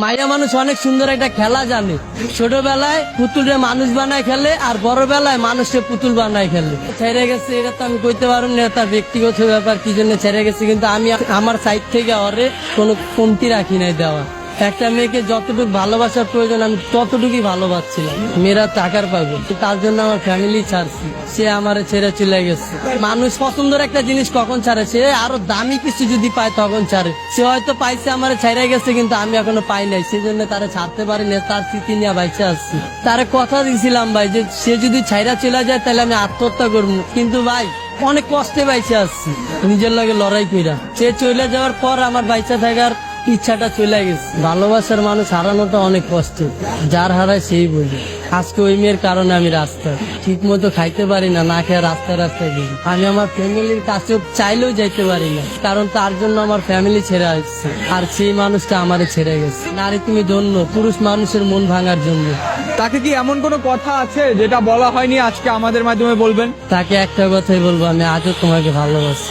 মাইয়া মানুষ অনেক সুন্দর একটা খেলা জানে। ছোটবেলায় পুতুলরে মানুষ বানায় খেলে, আর বড় বেলায় মানুষকে পুতুল বানায় খেলে। ছেড়ে গেছে এটা তো আমি কইতে পারবো না, তার ব্যক্তিগত ব্যাপার, কি জন্য ছেড়ে গেছে। কিন্তু আমি আমার সাইড থেকে ওরে কোনো কমতি রাখি নাই দেওয়া। একটা মেয়েকে যতটুকু ভালোবাসার প্রয়োজন আমি ততটুকুই ভালোবাসছিলাম। মেয়েরা টাকার পাবে, তার জন্য আমার ফ্যামিলি ছাড়ছি, সে আমার ছেড়ে চলে গেছে। মানুষ পছন্দের একটা জিনিস কখন ছাড়ে, সে আরো দামি কিছু যদি পায় তখন ছাড়ে। সে হয়তো পাইছে আমার ছেড়ে গেছে, কিন্তু আমি এখনো পাই নাই, সেজন্য তারা ছাড়তে পারি না, তার স্মৃতি নিয়ে বাইচে আসছি। তারে কথা দিয়েছিলাম ভাই যে সে যদি ছাইরা চলে যায় তাহলে আমি আত্মহত্যা করবো, কিন্তু ভাই অনেক কষ্টে বাইচে আসছি নিজের লগে লড়াই কইরা। সে চলে যাওয়ার পর আমার বাইচা থাকার ইচ্ছাটা চলে গেছে। ভালোবাসার মানুষ হারানোটা অনেক কষ্ট, যার হারায় সেই বোঝে। আজকে ওই মেয়ের কারণে আমি রাস্তায় ঠিক মতো খাইতে পারি না, না খেয়ে রাস্তায় রাস্তায় ঘুরি। আমি আমার ফ্যামিলির কাছে চাইলেও যাইতে পারি না, কারণ তার জন্য আমার ফ্যামিলি ছেড়ে আসছে, আর সেই মানুষটা আমারে ছেড়ে গেছে। নারী তুমি ধন্য, পুরুষ মানুষের মন ভাঙার জন্য। তাকে কি এমন কোনো কথা আছে যেটা বলা হয়নি, আজকে আমাদের মাধ্যমে বলবেন? তাকে একটা কথাই বলবো, আমি আজও তোমাকে ভালোবাসি।